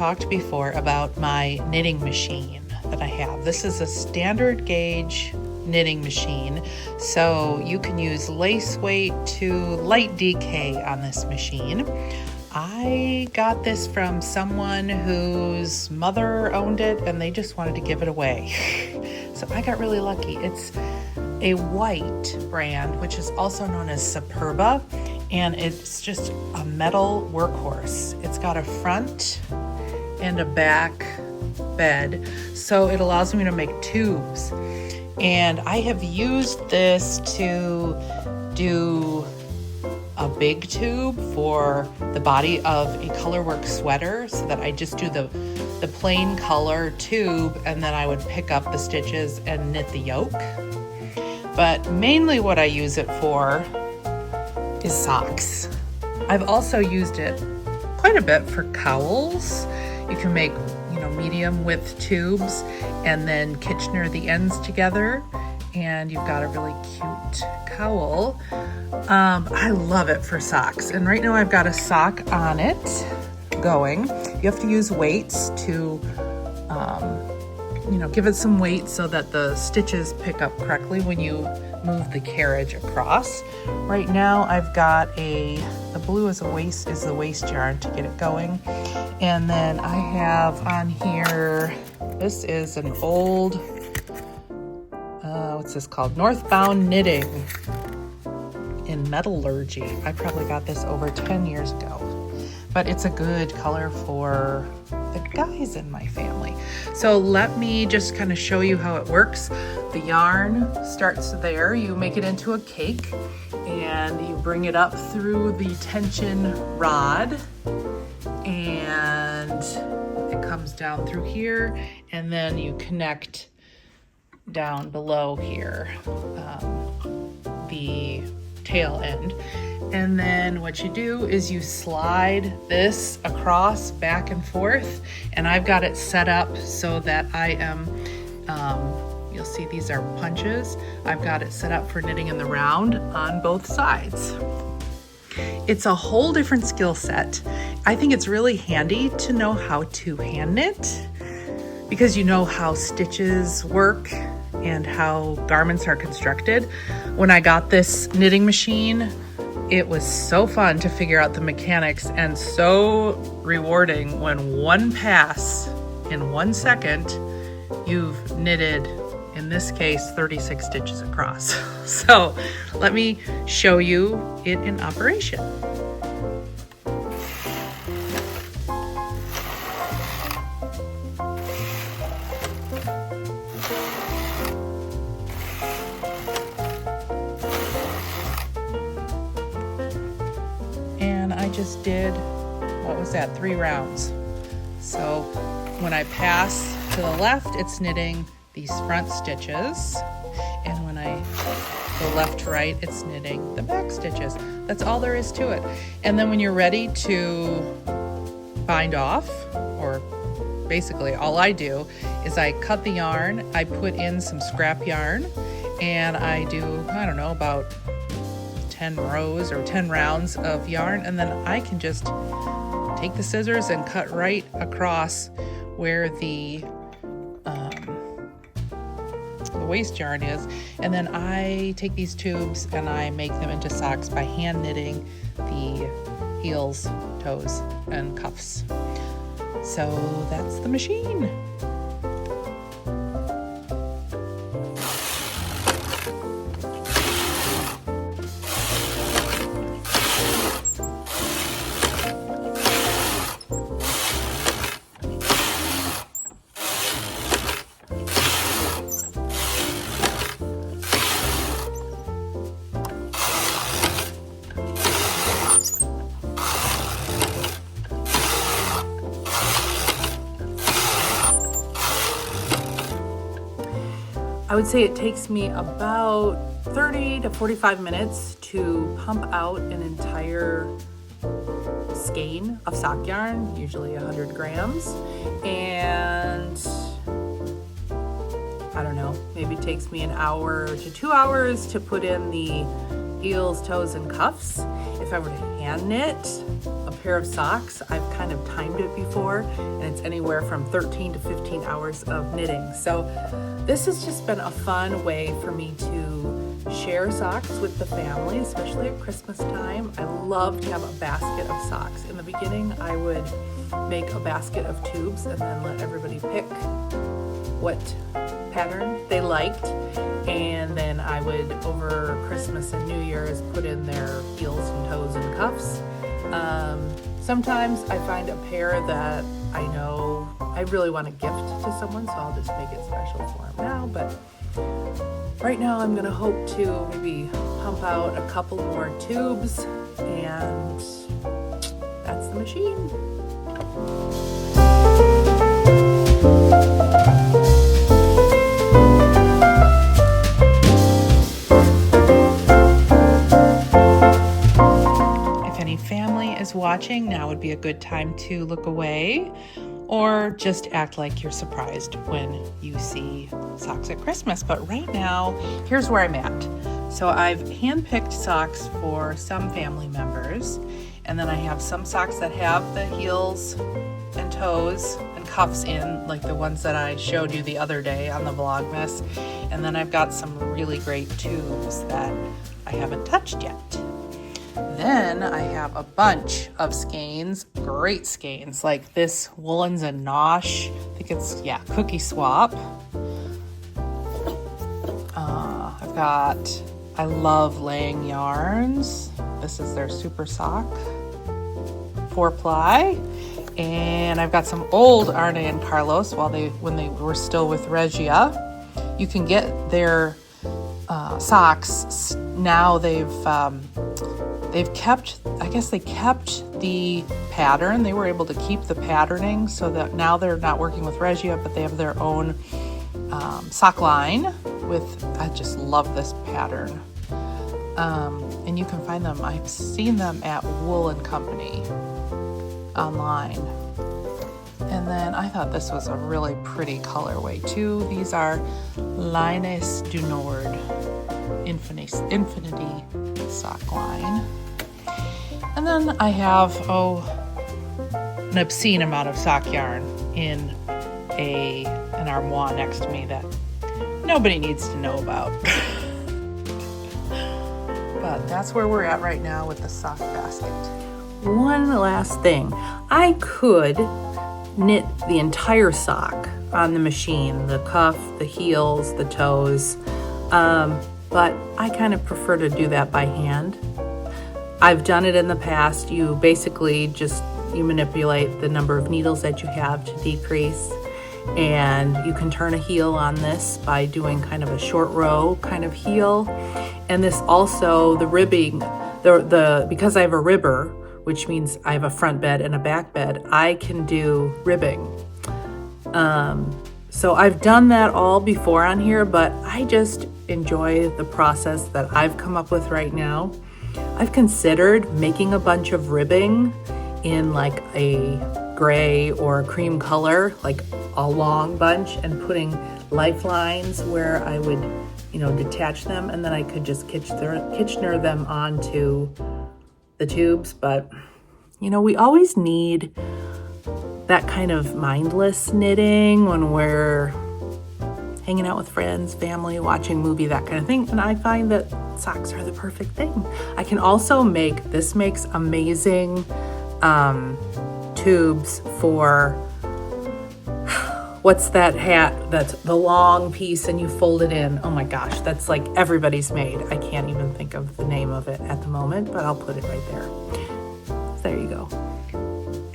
talked before about my knitting machine that I have. This is a standard gauge knitting machine, so you can use lace weight to light DK on this machine. I got this from someone whose mother owned it and they just wanted to give it away. So I got really lucky. It's a white brand, which is also known as Superba, and it's just a metal workhorse. It's got a front and a back bed, so it allows me to make tubes. And I have used this to do a big tube for the body of a colorwork sweater, so that I just do the plain color tube and then I would pick up the stitches and knit the yoke. But mainly what I use it for is socks. I've also used it quite a bit for cowls. You can make, medium width tubes and then Kitchener the ends together, and you've got a really cute cowl. I love it for socks, and right now I've got a sock on it going. You have to use weights to give it some weight so that the stitches pick up correctly when you move the carriage across. Right now I've got the blue is the waist yarn to get it going. And then I have on here, this is an old, what's this called? Northbound Knitting in Metallurgy. I probably got this over 10 years ago, but it's a good color for the guys in my family. So let me just kind of show you how it works. The yarn starts there, you make it into a cake and you bring it up through the tension rod and it comes down through here, and then you connect down below here the tail end. And then what you do is you slide this across back and forth, and I've got it set up so that I am, you'll see these are punches. I've got it set up for knitting in the round on both sides. It's a whole different skill set. I think it's really handy to know how to hand knit, because you know how stitches work and how garments are constructed. When I got this knitting machine, it was so fun to figure out the mechanics and so rewarding when one pass in 1 second, you've knitted, in this case, 36 stitches across. So let me show you it in operation. I just did, 3 rounds. So when I pass to the left, it's knitting these front stitches, and when I go left to right, it's knitting the back stitches. That's all there is to it. And then when you're ready to bind off, or basically all I do is I cut the yarn, I put in some scrap yarn, and I do, about 10 rows or 10 rounds of yarn, and then I can just take the scissors and cut right across where the waist yarn is, and then I take these tubes and I make them into socks by hand knitting the heels, toes, and cuffs. So that's the machine. I would say it takes me about 30 to 45 minutes to pump out an entire skein of sock yarn, usually 100 grams, and I don't know, maybe it takes me an hour to 2 hours to put in the heels, toes, and cuffs. if I were to hand knit a pair of socks, I've kind of timed it before, and it's anywhere from 13 to 15 hours of knitting. So this has just been a fun way for me to share socks with the family, especially at Christmas time. I love to have a basket of socks. In the beginning, I would make a basket of tubes and then let everybody pick what pattern they liked, and then I would, over Christmas and New Year's, put in their heels and toes and cuffs. Sometimes I find a pair that I know I really want to gift to someone, so I'll just make it special for them now. But right now I'm going to hope to maybe pump out a couple more tubes, and that's the machine. Watching, now would be a good time to look away or just act like you're surprised when you see socks at Christmas. But right now, here's where I'm at. So I've handpicked socks for some family members, and then I have some socks that have the heels and toes and cuffs in, like the ones that I showed you the other day on the Vlogmas. And then I've got some really great tubes that I haven't touched yet. Then I have a bunch of skeins, great skeins, like this Woolens and Nosh. I think it's, Cookie Swap. I love Laying Yarns. This is their Super Sock 4-ply. And I've got some old Arne and Carlos when they were still with Regia. You can get their socks. Now they've kept the pattern. They were able to keep the patterning, so that now they're not working with Regia, but they have their own sock line I just love this pattern. And you can find them, I've seen them at Wool & Company online. And then I thought this was a really pretty colorway too. These are Lines du Nord Infinity sock line. And then I have an obscene amount of sock yarn in an armoire next to me that nobody needs to know about. But that's where we're at right now with the sock basket. One last thing. I could knit the entire sock on the machine, the cuff, the heels, the toes, but I kind of prefer to do that by hand. I've done it in the past. You basically you manipulate the number of needles that you have to decrease, and you can turn a heel on this by doing kind of a short row kind of heel. And this also, the ribbing, because I have a ribber, which means I have a front bed and a back bed, I can do ribbing. So I've done that all before on here, but I just enjoy the process that I've come up with right now. I've considered making a bunch of ribbing in like a gray or a cream color, like a long bunch, and putting lifelines where I would, detach them, and then I could just Kitchener them onto the tubes. But, we always need that kind of mindless knitting when we're hanging out with friends, family, watching a movie, that kind of thing. And I find that socks are the perfect thing. I can also makes amazing tubes for, what's that hat that's the long piece and you fold it in? Oh my gosh, that's like everybody's made. I can't even think of the name of it at the moment, but I'll put it right there. There you go.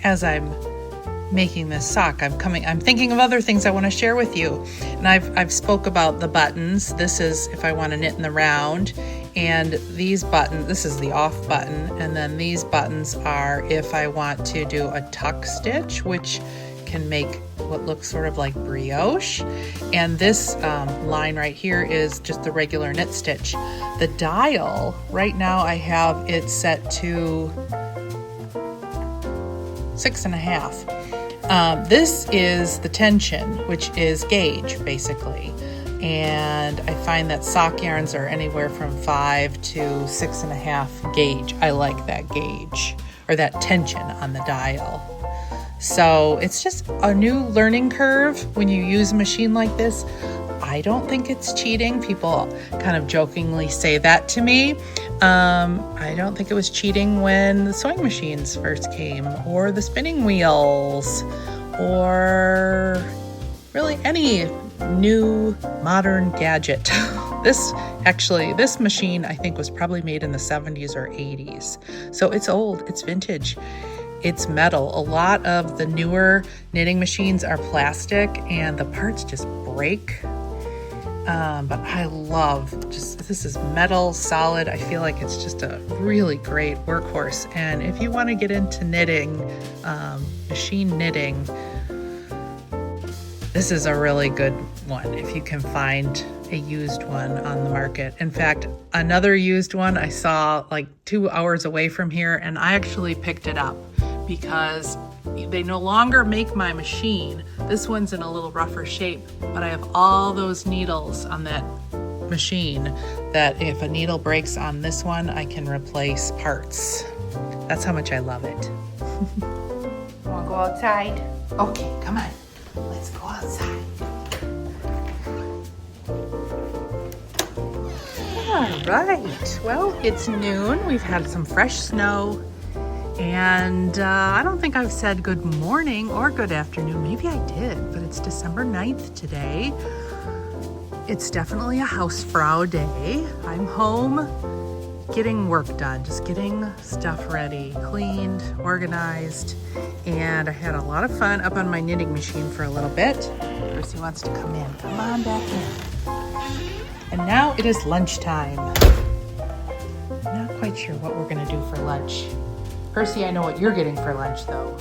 As I'm making this sock, I'm thinking of other things I want to share with you. And I've spoke about the buttons. This is if I want to knit in the round, and these buttons, this is the off button, and then these buttons are if I want to do a tuck stitch, which can make what looks sort of like brioche. And this line right here is just the regular knit stitch. The dial, right now I have it set to 6.5. This is the tension, which is gauge basically. And I find that sock yarns are anywhere from 5 to 6.5 gauge. I like that gauge, or that tension on the dial. So it's just a new learning curve when you use a machine like this. I don't think it's cheating. People kind of jokingly say that to me. I don't think it was cheating when the sewing machines first came, or the spinning wheels, or really any new modern gadget. This machine I think was probably made in the 70s or 80s. So it's old, it's vintage, it's metal. A lot of the newer knitting machines are plastic and the parts just break. But I love this is metal, solid. I feel like it's just a really great workhorse. And if you want to get into knitting, machine knitting, this is a really good one if you can find a used one on the market. In fact, another used one I saw like 2 hours away from here, and I actually picked it up because they no longer make my machine. This one's in a little rougher shape, but I have all those needles on that machine that if a needle breaks on this one, I can replace parts. That's how much I love it. Wanna go outside? Okay, come on. Let's go outside. All right, well, it's noon. We've had some fresh snow, and I don't think I've said good morning or good afternoon. Maybe I did, but it's December 9th today. It's definitely a housefrau day. I'm home getting work done, just getting stuff ready, cleaned, organized, and I had a lot of fun up on my knitting machine for a little bit. Percy wants to come in. Come on back in. And now it is lunchtime. I'm not quite sure what we're gonna do for lunch. Percy, I know what you're getting for lunch though.